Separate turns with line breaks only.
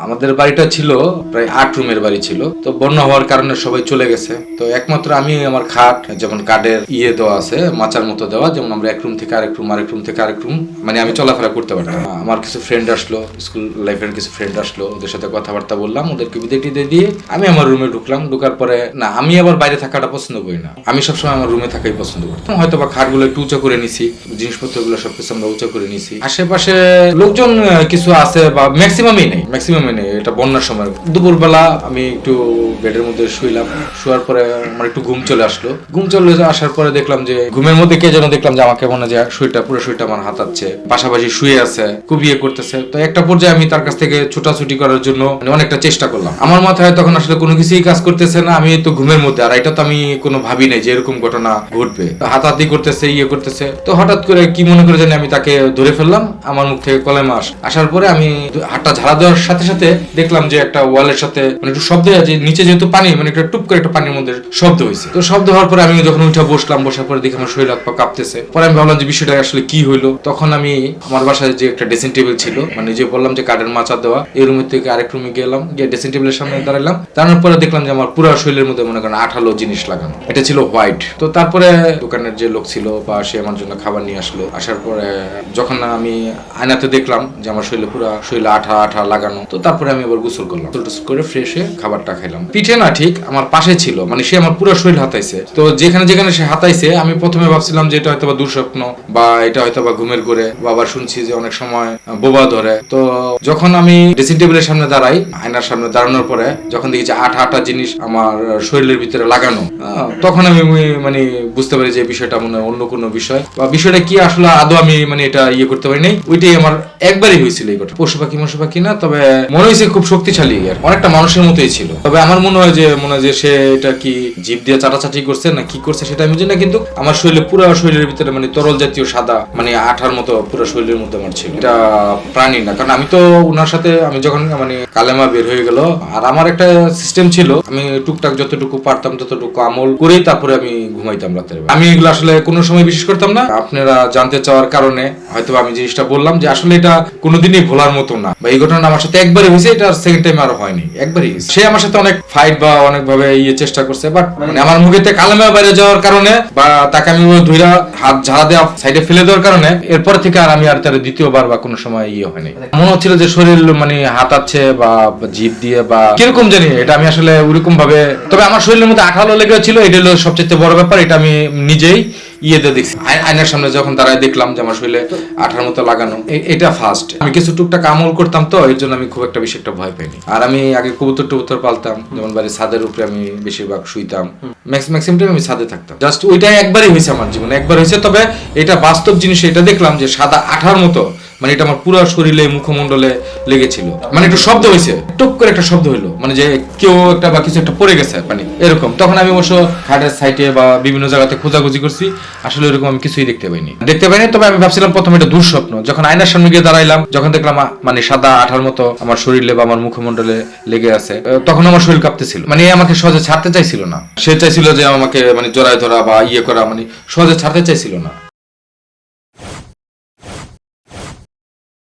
আমাদের বাড়িটা ছিল প্রায় 8 রুমের বাড়ি ছিল। তো বন্যা হওয়ার কারণে সবাই চলে গেছে। তো একমাত্র আমি আমার খাট, যেমন কাঠের দেওয়া আছে, মাচার মতো দেওয়া, যেমন আমরা এক রুম থেকে আরেক রুম, আরেক রুম থেকে আরেক রুম, মানে আমি চলাফেরা করতে পারতাম। আমার কিছু ফ্রেন্ড আসলো, স্কুল লাইফের কিছু ফ্রেন্ড আসলো, ওদের সাথে কথাবার্তা বললাম, ওদেরকে বিদায় টিদায় দিয়ে আমি আমার রুমে ঢুকলাম। ঢুকার পরে না, আমি আবার বাইরে থাকাটা পছন্দ করি না, আমি সবসময় আমার রুমে থাকাই পছন্দ করতাম। হয়তো বা খাটগুলো একটু উঁচা করে নিছি, জিনিসপত্রগুলো সবকিছু আমরা উঁচা করে নিছি। আশেপাশে লোকজন কিছু আছে বা ম্যাক্সিমামই নেই, এটা বন্যার সময়। দুপুরবেলা আমি একটু বেডের মধ্যে শুইলাম, শোয়ার পরে আমার একটু ঘুম চলে আসলো। ঘুম চলে আসার পরে দেখলাম যে ঘুমের মধ্যে কে যেন দেখলাম যে আমাকে মনে হয় পুরো শরীরটা আমার হাতাচ্ছে, পাশাপাশি শুয়ে আছে, খুব করতেছে। তো একটা পর্যায়ে আমি তার কাছ থেকে ছুটাছুটি করার জন্য অনেকটা চেষ্টা করলাম। আমার মাথায় তখন আসলে কোনো কিছুই কাজ করতেছে না, আমি তো ঘুমের মধ্যে, আর এটা তো আমি কোনো ভাবি নাই যে এরকম ঘটনা ঘটবে। হাতাহাতি করতেছে, করতেছে। তো হঠাৎ করে কি মনে করে জানি আমি তাকে ধরে ফেললাম, আমার মুখ থেকে কলেমা আসার পরে আমি হাতটা ঝাড়া দেওয়ার সাথে সাথে দেখলাম যে একটা ওয়ালের সাথে মানে একটু শব্দ, যে নিচে যেহেতু পানি, মানে একটা টুপ করে একটা পানির মধ্যে শব্দ হয়েছে। তো শব্দ হওয়ার পরে আমি যখন উঠে বসলাম, বসার পরে দেখি আমার শরীর হাত পা কাঁপতেছে। পরে আমি ভাবলাম যে বিষয়টা আসলে কি হইলো। তখন আমি আমার বাসায় যে একটা ড্রেসিং টেবিল ছিল, মানে যে বললাম যে কাঠের মাচা দেওয়া, এই রুমের থেকে আরেক রুমে গেলাম, গিয়ে ড্রেসিং টেবিলের সামনে দাঁড়ালাম। দাঁড়ানোর পরে দেখলাম যে আমার পুরো শরীরের মধ্যে মনে করেন আঠালো জিনিস লাগানো, এটা ছিল হোয়াইট। তো তারপরে দোকানের যে লোক ছিল বা সে আমার জন্য খাবার নিয়ে আসলো। আসার পরে যখন আমি আয়নাতে দেখলাম যে আমার শরীরে আঠা লাগানো, তো তারপরে আমি আবার গোসল করলাম, গোসল করে ফ্রেশ হয়ে খাবারটা খাইলাম। পিঠে না, ঠিক আমার পাশে ছিল, মানে সে আমার পুরো শরীর হাতাইছে। তো যেখানে সে হাতাইছে, আমি প্রথমে ভাবছিলাম যে এটা হয়তো বা দুঃস্বপ্ন বা এটা হয়তো বা ঘুমের ঘোরে, বা আবার শুনছি যে অনেক সময় বোবা ধরে। তো যখন আমি ড্রেসিং টেবিলের সামনে দাঁড়াই, আয়নার সামনে দাঁড়ানোর পরে যখন দেখি যে আঠা জিনিস আমার শরীরের ভিতরে লাগানো, তখন আমি মানে বুঝতে পারি যে বিষয়টা মনে অন্য কোনো বিষয়, বা বিষয়টা কি আসলে আদৌ আমি মানে এটা করতে পারি নাই। ওইটাই আমার একবারই হয়েছিল এই ঘটনা। পশু পাখি না, তবে মনে হয়েছে খুব শক্তিশালী, আর অনেকটা মানুষের মতোই ছিল। তবে আমার মনে হয় যে সে এটা কি জিভ দিয়ে চাটাচাটি করছে না কি করছে সেটা আমি জানি না, কিন্তু আমার পুরো শরীরের ভিতরে মানে তরল জাতীয় সাদা, মানে আঠার মতো পুরো শরীরের মধ্যে আমার ছিল। এটা প্রাণী না, কারণ আমি তো ওনার সাথে আমি যখন মানে কালেমা বের হয়ে গেল, আর আমার একটা সিস্টেম ছিল, আমি টুকটাক যতটুকু পারতাম ততটুকু আমল করেই তারপরে আমি ঘুমাইতাম রাতের বেলা। আমি এগুলো আসলে কোনো সময় বিশ্বাস করতাম না। আপনারা জানতে চাওয়ার কারণে হয়তো আমি জিনিসটা বললাম যে আসলে এটা কোনোদিনই ভোলার মতো না, বা এই ঘটনা আমার সাথে একবারই হয়েছে, এটা সেকেন্ড টাইম আর হয়নি, একবারই। সে আমার সাথে অনেক ফাইট বা অনেকভাবে চেষ্টা করছে, বাট মানে আমার মুখেতে কালেমা বাইরে যাওয়ার কারণে বা তাকে আমি ধুইরা হাত ঝাড়া দেওয়া সাইডে ফেলে দেওয়ার কারণে এরপর থেকে আর আমি আর তার দ্বিতীয়বার বা কোনো সময় হয়নি। মনে হচ্ছিল যে শরীর মানে হাতাচ্ছে বা জিভ দিয়ে বা কিরকম জানি, এটা আমি আসলে ওরকম ভাবে, তবে আমার শরীরের মধ্যে আঠালো লেগে ছিল, এটা হলো সবচেয়ে বড় ব্যাপার। এটা আমি নিজেই দেখছি, আয়নার সামনে যখন দাঁড়ায় দেখলাম যে আমার শরীরে আঠার মতো লাগানো, এটা ফার্স্ট। আমি কিছু টুকটাক আমল করতাম, তো এর জন্য আমি খুব একটা বেশি একটা ভয় পাইনি। আর আমি আগে কবুতর পালতাম, যেমন বাড়ির ছাদের উপরে আমি বেশিরভাগ শুইতাম, ম্যাক্সিমাম টাইম আমি ছাদে থাকতাম। জাস্ট ওইটাই একবারই হয়েছে আমার জীবনে, একবার হয়েছে। তবে এটা বাস্তব জিনিস, এটা দেখলাম যে সাদা আঠার মতো, মানে এটা আমার পুরো শরীরে মুখমণ্ডলে লেগেছিল। মানে একটু শব্দ হয়েছে, টুক করে একটা শব্দ হইলো, মানে যে কেউ একটা বা কিছু একটা পড়ে গেছে মানে এরকম। তখন আমি অবশ্য খাটের সাইডে বা বিভিন্ন জায়গাতে খোঁজাখুঁজি করছি, আসলে এরকম আমি কিছুই দেখতে পাইনি। তবে আমি ভাবছিলাম প্রথমে এটা দুঃস্বপ্ন। যখন আয়নার সামনে গিয়ে দাঁড়াইলাম, যখন দেখলাম মানে সাদা আঠার মতো আমার শরীরে বা আমার মুখমণ্ডলে লেগে আছে, তখন আমার শরীর কাঁপতেছিল। মানে আমাকে সহজে ছাড়তে চাইছিল না, সে চাইছিল যে আমাকে মানে জড়ায় ধরা বা করা, মানে সহজে ছাড়তে চাইছিল না।